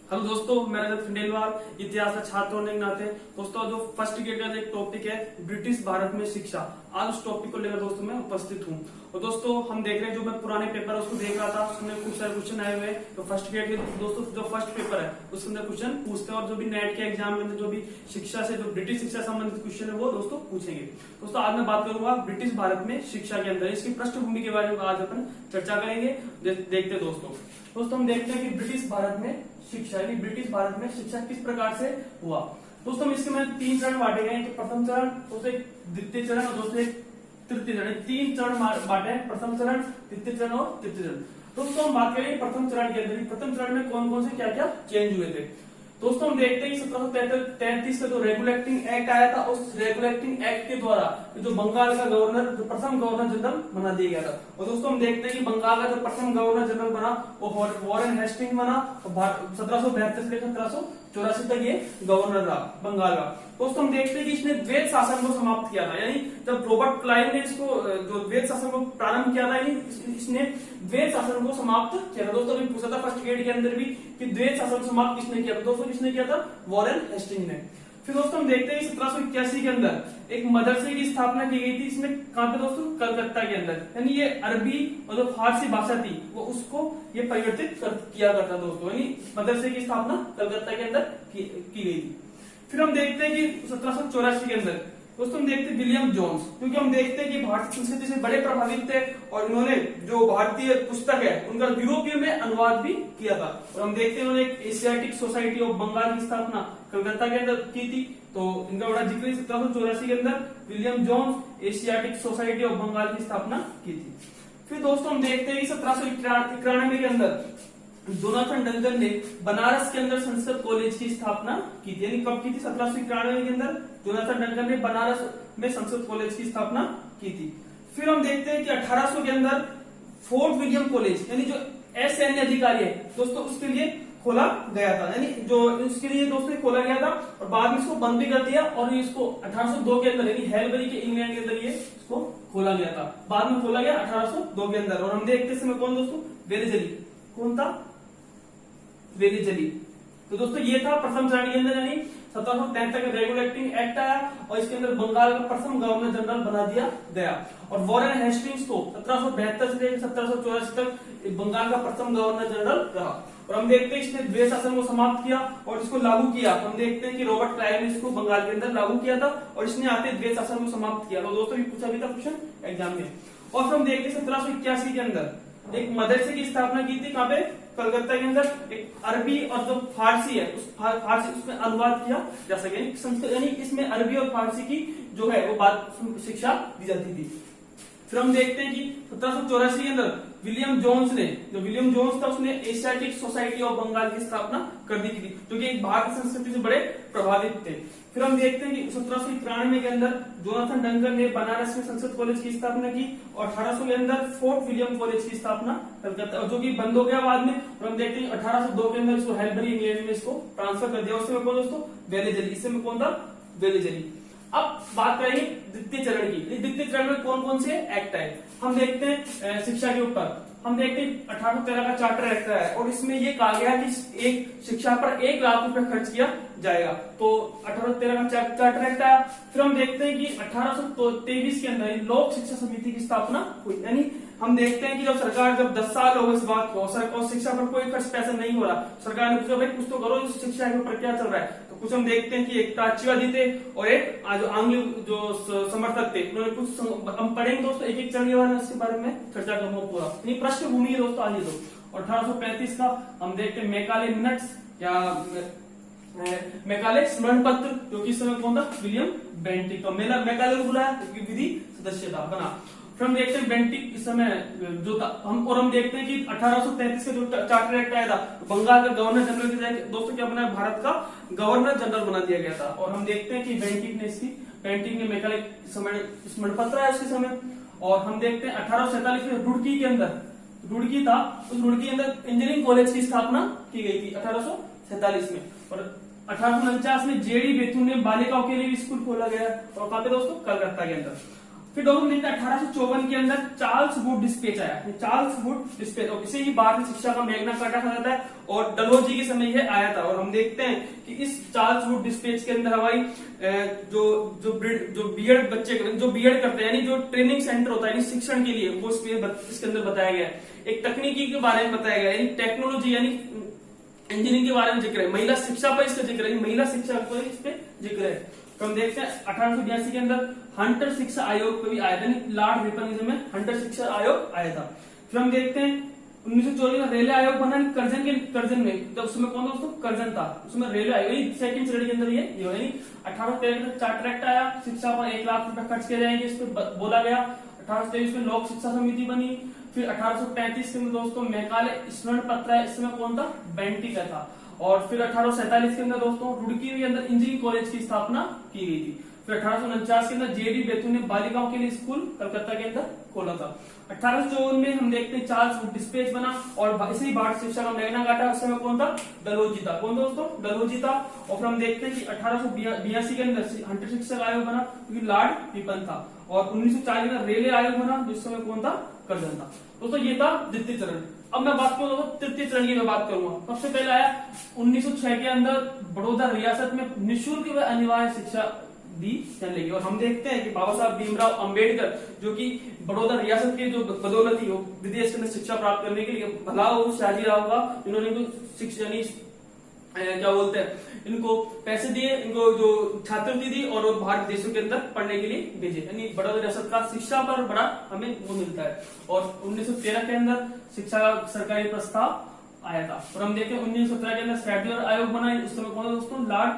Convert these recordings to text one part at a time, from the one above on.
Hello दोस्तों, मैं रजत खंडेलवाल, इतिहास का छात्र होने के नाते दोस्तों जो फर्स्ट ग्रेड का एक टॉपिक है ब्रिटिश भारत में शिक्षा। आज उस टॉपिक को लेकर दोस्तों मैं उपस्थित हूँ। और दोस्तों हम देख रहे हैं, जो मैं पुराने पेपर उसको देख रहा था, उसमें कुछ सारे क्वेश्चन आए हुए। तो फर्स्ट ग्रेड के दोस्तों जो फर्स्ट पेपर है उसके अंदर क्वेश्चन पूछते हैं, और जो भी नेट के एग्जाम के अंदर जो भी शिक्षा से जो ब्रिटिश शिक्षा संबंधित क्वेश्चन है वो दोस्तों पूछेंगे। दोस्तों आज मैं बात करूंगा ब्रिटिश भारत में शिक्षा के अंदर इसकी पृष्ठभूमि के बारे में आज अपन चर्चा करेंगे। देखते दोस्तों हम देखते हैं कि ब्रिटिश भारत में शिक्षा यानी ब्रिटिश भारत में शिक्षा किस प्रकार से हुआ। दोस्तों इसके में 3 चरण बांटे गए हैं। प्रथम चरण, दोस्तों एक द्वितीय चरण और दोस्तों एक तृतीय चरण। 3 चरण बांटे हैं, प्रथम चरण, द्वितीय चरण और तृतीय चरण। दोस्तों हम बात करेंगे प्रथम चरण के अंदर। प्रथम चरण में कौन कौन से क्या क्या चेंज हुए थे। दोस्तों हम देखते हैं कि 1733 का जो रेगुलेटिंग एक्ट आया था, उस रेगुलेटिंग एक्ट के द्वारा जो बंगाल का गवर्नर, जो प्रथम गवर्नर जनरल बना दिया गया था। और दोस्तों हम देखते हैं कि बंगाल का जो प्रथम गवर्नर जनरल बना वो वॉरेन हेस्टिंग्स बना। 1772 से लेकर 1784 तक ये गवर्नर रहा बंगाल का। दोस्तों हम देखते हैं कि इसने द्वैत शासन को समाप्त किया था, यानी जब रॉबर्ट क्लाइव ने इसको जो द्वैत शासन को प्रारंभ किया था, यानी इसने द्वैत शासन को समाप्त किया था। दोस्तों अभी पूछा था फर्स्ट ग्रेड के अंदर भी कि द्वैत शासन को समाप्त किसने किया था। दोस्तों किसने किया था? वॉरेन हेस्टिंग्स ने। फिर दोस्तों हम देखते हैं 1781 के अंदर एक मदरसे की स्थापना की गई थी। इसमें कहां पे दोस्तों? कलकत्ता के अंदर। यानी ये अरबी और जो फारसी भाषा थी वो उसको ये परिवर्तित किया करता दोस्तों, यानी मदरसे की स्थापना कलकत्ता के अंदर की गई थी। फिर हम देखते हैं कि 1784 के अंदर दोस्तों हम देखते हैं विलियम जोन्स, क्योंकि हम देखते हैं कि भारतीय संस्कृति से बड़े प्रभावित थे और इन्होंने जो भारतीय पुस्तक है उनका यूरोपीय में अनुवाद भी किया था। और हम देखते हैं उन्होंने एक एशियाटिक सोसाइटी ऑफ बंगाल की स्थापना कलकत्ता के अंदर की थी। तो इनका बड़ा जिक्र 1784 के अंदर William Jones Asiatic Society of Bengal की स्थापना की थी। फिर दोस्तों हम देखते हैं कि 1791 के अंदर जोनाथन डंकन ने बनारस के अंदर संस्कृत कॉलेज की स्थापना की थी। यानी कब की थी? 1791 के अंदर जोनाथन डंकन ने बनारस में संस्कृत कॉलेज की स्थापना की थी। फिर हम देखते हैं कि 1800 के अंदर फोर्ट विलियम कॉलेज, यानी जो सैन्य अधिकारी है दोस्तों, उसके लिए खोला गया था। यानी जो उसके लिए दोस्तों खोला गया था और बाद में इसको बंद भी कर दिया। और इसको 1802 के अंदर, यानी हेलबरी के इंग्लैंड के अंदर ये इसको खोला गया था। बाद में खोला गया 1802 के अंदर। और हम देखते समय कौन दोस्तों? वेलेजली। कौन था? वेलेजली। तो दोस्तों ये था प्रथम चरण के अंदर, यानी 1773 का रेगुलेटिंग एक्ट आया और इसके अंदर बंगाल का प्रथम गवर्नर जनरल बना दिया गया। और वॉरेन हेस्टिंग्स को 1772 से लेकर 1784 तक बंगाल का प्रथम गवर्नर जनरल रहा। और हम देखते हैं इसने द्वैत शासन को समाप्त किया और इसको लागू किया। हम देखते हैं कि रॉबर्ट क्लाइव ने इसको बंगाल के अंदर लागू किया था और इसने आते द्वैत शासन को समाप्त किया। तो दोस्तों ये पूछा भी था क्वेश्चन एग्जाम में। और फिर हम देखते हैं 1781 के अंदर एक मदरसे की स्थापना की थी। कहां पे? कलकत्ता के अंदर। एक अरबी और जो फारसी है उस फारसी उसमें अनुवाद किया जा सके, यानी इसमें अरबी और फारसी की जो है वो बात शिक्षा दी जाती थी। फिर हम देखते हैं कि 1784 के अंदर विलियम जोन्स था, उसने एशियाटिक सोसाइटी ऑफ बंगाल की स्थापना कर दी थी, जो कि भारतीय संस्कृति से बड़े प्रभावित थे। फिर हम देखते हैं कि 1791 के अंदर जोनाथन डंकन ने बनारस में संस्कृत कॉलेज की स्थापना की और 1800 के अंदर फोर्ट विलियम कॉलेज की स्थापना कलकत्ता, जो कि बंद हो गया बाद में। और हम देखते हैं 1802 के अंदर इसको हेलबरी इंग्लैंड में इसको ट्रांसफर कर दिया। उसमें कौन दोस्तों? वेलेजली। इससे में कौन था? वेलेजली। अब बात करेंगे द्वितीय चरण की। द्वितीय चरण में कौन कौन से एक्ट आए हम देखते हैं। शिक्षा के ऊपर हम देखते हैं 1813 का चार्टर एक्ट है और इसमें ये कहा गया कि एक शिक्षा पर 1 लाख रुपए खर्च किया जाएगा। तो 1813 का चार्टर एक्ट आया। फिर हम देखते हैं कि 1823 के अंदर लोक शिक्षा समिति की स्थापना हुई। यानी हम देखते हैं कि जब सरकार, जब 10 साल हो इस बात को और शिक्षा पर कोई खर्च पैसा नहीं हो रहा, सरकार ने पूछा भाई कुछ तो करो, इस शिक्षा के ऊपर क्या चल रहा है। तो कुछ हम देखते हैं कि एक प्राच्यवादी थे और एक आंग्ल जो समर्थक थे, उन्होंने कुछ हम पढ़ेंगे दोस्तों एक चरण के बारे में, इसके बारे में चर्चा करूंगा पूरा। पृष्ठभूमि है दोस्तों आइए तो 1835 का हम देखते हैं मैकाले मिनट्स या मैकाले स्मरण पत्र, जो कि इस समय कौन था? William Bentinck. तो मैकाले को बुलाया क्योंकि विधि सदस्य था बना। फिर हम देखते हैं बेंटिक इस समय जो था हम देखते हैं कि 1833 का जो चार्टर एक्ट आया था, बंगाल का गवर्नर जनरल की जगह दोस्तों क्या बना? भारत का गवर्नर जनरल बना दिया गया था। और हम देखते हैं कि बेंटिक ने मैकाले स्मरण पत्र आया उसके समय। और हम देखते हैं 1847 में रुड़की के अंदर, रुड़की था, उस रुड़की के अंदर इंजीनियरिंग कॉलेज की स्थापना की गई थी 1847 में। और 1849 में जेडी बेतुन ने बालिकाओं के लिए भी स्कूल खोला गया। और कहां पे दोस्तों? कलकत्ता के अंदर। फिर दोस्तों देखते हैं 1854 के अंदर चार्ल्स वुड डिस्पेच आया। चार्ल्स वुड डिस्पेच और इसे ही भारतीय शिक्षा का मैग्ना कार्टा कहा जाता है और डलहौजी के समय यह आया था। और हम देखते हैं कि इस चार्ल्स वुड डिस्पेच के अंदर हवाई जो बीएड बच्चे जो बीएड करते हैं, यानी जो ट्रेनिंग सेंटर होता है यानी शिक्षण के लिए, वो इसके अंदर बताया गया है। एक तकनीकी के बारे में बताया गया, यानी टेक्नोलॉजी यानी इंजीनियरिंग के बारे में जिक्र है। महिला शिक्षा पर इसका जिक्र है, महिला शिक्षा पर इस पे जिक्र है। तो हम देखते हैं 1882 के अंदर हंटर शिक्षा आयोग पे भी आया था, लॉर्ड रिपन में हंटर शिक्षा आयोग आया था। फिर हम देखते हैं 1924 में रेलवे आयोग बना करजन में, तो उसमें कौन दोस्तों कर्जन था, उसमें रेलवे आयोग सेकंड श्रेणी के अंदर ये यानी 1813 में चार्टर एक्ट आया, शिक्षा पर 1 लाख रुपए खर्च किए जाएंगे, इस पर बोला गया। 1823 में लोक शिक्षा समिति बनी। फिर 1835 में दोस्तों मेघालय स्मरण पत्र, इसमें कौन था, बेंटी का था। और फिर 1847 के अंदर दोस्तों रुड़की के अंदर इंजीनियरिंग कॉलेज की स्थापना की गई थी। फिर 1849 के अंदर जेडी बेतुन ने बालिकाओं के लिए स्कूल कलकत्ता के अंदर खोला था। 1854 में हम देखते हैं चार्ल्स वुड डिस्पेच बना और इसे ही भारतीय शिक्षा का मैग्ना कार्टा, उस समय कौन था, डलहौजी था। कौन दोस्तों, डलहौजी था। और फिर हम देखते हैं कि 1882 के अंदर हंटर शिक्षा आयोग बना, क्योंकि लॉर्ड रिपन था। और 1940 में रेलवे आयोग बना, जिस समय कौन था, कर्जन था। दोस्तों ये था द्वितीय चरण। अब मैं बात करूंगा तृतीय चरण की मैं बात करूंगा। सबसे पहले आया 1906 के अंदर बड़ौदा रियासत में निःशुल्क व अनिवार्य शिक्षा दी जाने लगी। और हम देखते हैं कि बाबा साहब भीमराव अंबेडकर जो कि बड़ौदा रियासत के जो बदौलत थी, वो विदेश के अंदर शिक्षा प्राप्त करने के लिए भला वो शाहजीराव का इन्होंने शिक्षा क्या बोलते हैं, इनको पैसे दिए, इनको जो छात्रवृत्ति दी और वो बाहर देशों के अंदर पढ़ने के लिए भेजे। यानी बड़ौदा रियासत का शिक्षा पर बड़ा हमें वो मिलता है। और 1913 के अंदर शिक्षा का सरकारी प्रस्ताव आया था। और हम देखें 1917 के अंदर शेड्यूलर आयोग बना, उस समय कौन था दोस्तों, लॉर्ड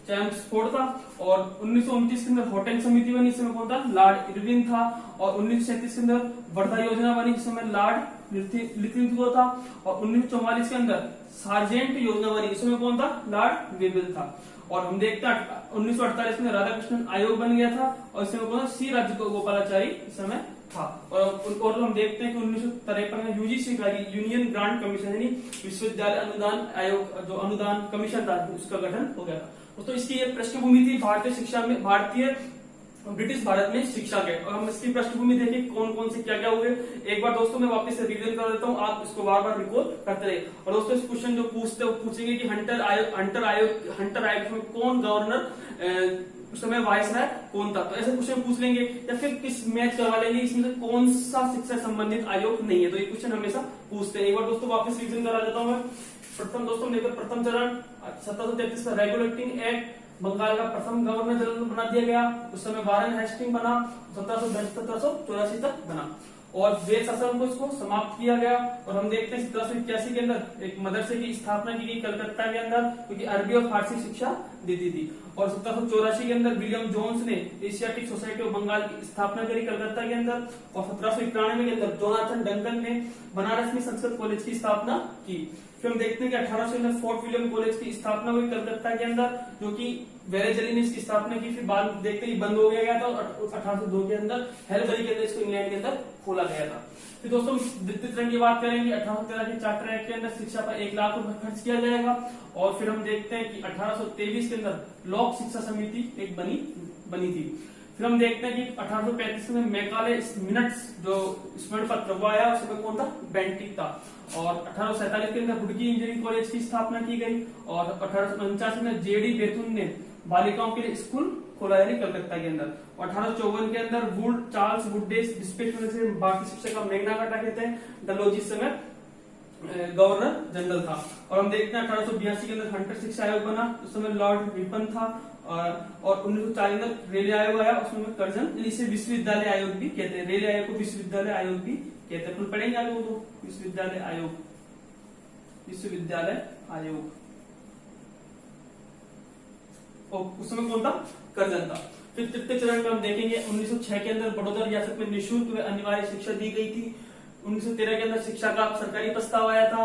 चैम्सफोर्ड था। और 1929 के अंदर हॉटेल समिति बनी, इस समय कौन था, लॉर्ड इरविन था। और 1937 के अंदर वर्धा योजना बनी, इस समय लॉर्ड लिथलिंगो था। और 1944 के अंदर सार्जेंट योजना बनी, इसमें कौन था, लॉर्ड वेबल था। और हम देखते हैं 1948 में राधाकृष्णन आयोग बन गया था और इसमें कौन था, सी राजगोपालाचारी इस समय था। और हम देखते हैं कि 1953 में यूजीसी का यूनियन ग्रांट कमीशन यानी विश्वविद्यालय अनुदान आयोग जो अनुदान कमीशन था, उसका गठन हो गया था। तो इसकी ये पृष्ठभूमि थी भारतीय शिक्षा में, भारतीय ब्रिटिश भारत में शिक्षा के। और हम इसकी पृष्ठभूमि देखें कौन कौन से क्या क्या हुए। एक बार दोस्तों मैं वापस से रिवीजन कर देता हूँ, आप इसको बार बार रिकॉल करते रहे। और दोस्तों इस क्वेश्चन जो पूछते वो पूछेंगे कि हंटर आयोग में कौन गवर्नर उस समय वायसराय कौन था, तो ऐसे क्वेश्चन पूछ लेंगे। या फिर किस मैच करवा लेंगे, इसमें से कौन सा शिक्षा संबंधित आयोग नहीं है, तो ये क्वेश्चन हमेशा पूछते हैं। एक बार दोस्तों वापस रिवीजन करा देता हूँ मैं। प्रथम दोस्तों देखो, प्रथम चरण 1733 का रेगुलेटिंग एक्ट, बंगाल का प्रथम गवर्नर जनरल बना दिया गया, उस समय वारेन हेस्टिंग बना, 1784 तक बना। और वेद शासन को इसको समाप्त किया गया। और हम देखते हैं 1781 के अंदर एक मदरसे की स्थापना की गई कलकत्ता के अंदर, क्योंकि अरबी और फारसी शिक्षा देती थी। और 1784 के अंदर विलियम जोन्स ने एशियाटिक सोसाइटी ऑफ बंगाल की स्थापना करी कलकत्ता के अंदर। और 1791 के अंदर जोनाथन डंकन ने बनारस में संस्कृत कॉलेज की स्थापना की। फिर हम देखते हैं कि 1800 के अंदर फोर्ट विलियम कॉलेज की स्थापना हुई कलकत्ता के अंदर, जो कि वेरेजली ने इसकी स्थापना की। फिर बाद देखते ही बंद हो गया था। और 1802 के अंदर हेलबरी के अंदर इसको इंग्लैंड के अंदर खोला गया था। फिर दोस्तों द्वितीय चरण की बात करेंगे। 1813 के चार्टर एक्ट के अंदर शिक्षा पर 1 लाख रुपए खर्च किया जाएगा। और फिर हम देखते हैं कि 1823 के अंदर लोक शिक्षा समिति एक बनी थी। फिर हम देखते हैं कि 1835 में मेघालय मिनट्स जो स्मरण पत्र वो आया, उसमें कौन था, बेंटिक था। और 1847 के अंदर रुड़की इंजीनियरिंग कॉलेज की स्थापना की गई। और 1849 में जेडी बेतुन ने बालिकाओं के लिए स्कूल खोला यानी कलकत्ता के अंदर। 1854 के अंदर चार्ल्स वुड डिस्पेच से भारतीय शिक्षा का मैग्ना कार्टा कहते हैं, डलहौजी समय गवर्नर जनरल था। और हम देखते हैं 1882 के अंदर हंटर शिक्षा आयोग बना, उस समय लॉर्ड रिपन था। और 1940 में रेलवे आयोग आया, उसमें कर्जन, इसे विश्वविद्यालय आयोग भी कहते हैं। रेलवे आयोग को विश्वविद्यालय आयोग भी कहते हैं। तो पढ़ेंगे आगे वो विश्वविद्यालय आयोग उस समय कौन था, कर्जन था। फिर तृतीय चरण में हम देखेंगे 1906 के अंदर बड़ौदा रियासत में निःशुल्क व अनिवार्य शिक्षा दी गई थी। 1913 के अंदर शिक्षा का सरकारी प्रस्ताव आया था।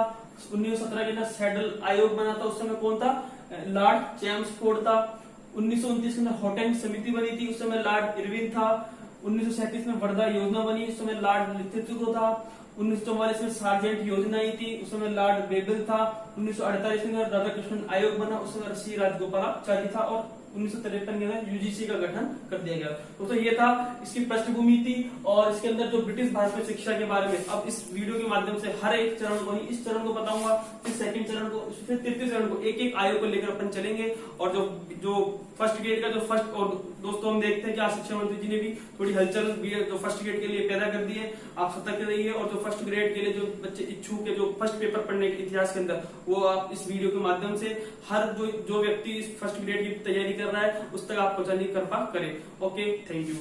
1917 के अंदर शेड्यूल आयोग बना था, उस समय कौन था, लॉर्ड चैम्सफोर्ड था। 1929 के अंदर हॉटेल समिति बनी थी, उस समय लॉर्ड इरविन था। 1937 में वर्धा योजना बनी, उस समय लॉर्ड लिथलिंगो था। 1944 में सार्जेंट योजना आई थी, उस समय लॉर्ड वेबल था। 1948 में राधाकृष्णन आयोग बना, उस समय सी राजगोपालाचारी था। और 1953 के अंदर यूजीसी का गठन कर दिया गया। दोस्तों ये था इसकी पृष्ठभूमि थी और इसके अंदर जो ब्रिटिश भारत में शिक्षा के बारे में। अब इस वीडियो के माध्यम से हर एक चरण को ही, इस चरण को बताऊंगा, फिर सेकंड चरण को, फिर तृतीय चरण को, एक एक आयोग को लेकर अपन चलेंगे। और जो फर्स्ट ग्रेड का जो फर्स्ट, और दोस्तों हम देखते हैं कि आज शिक्षा मंत्री जी ने भी थोड़ी हलचल भी जो फर्स्ट ग्रेड के लिए पैदा कर दी है। आप सतर्क रहिए और जो फर्स्ट ग्रेड के लिए जो बच्चे इच्छुक है, जो फर्स्ट पेपर पढ़ने के इतिहास के अंदर, वो आप इस वीडियो के माध्यम से हर जो व्यक्ति इस फर्स्ट ग्रेड की तैयारी कर रहा है उस तक आप पहुंचाने की कृपा करें। Okay, thank you.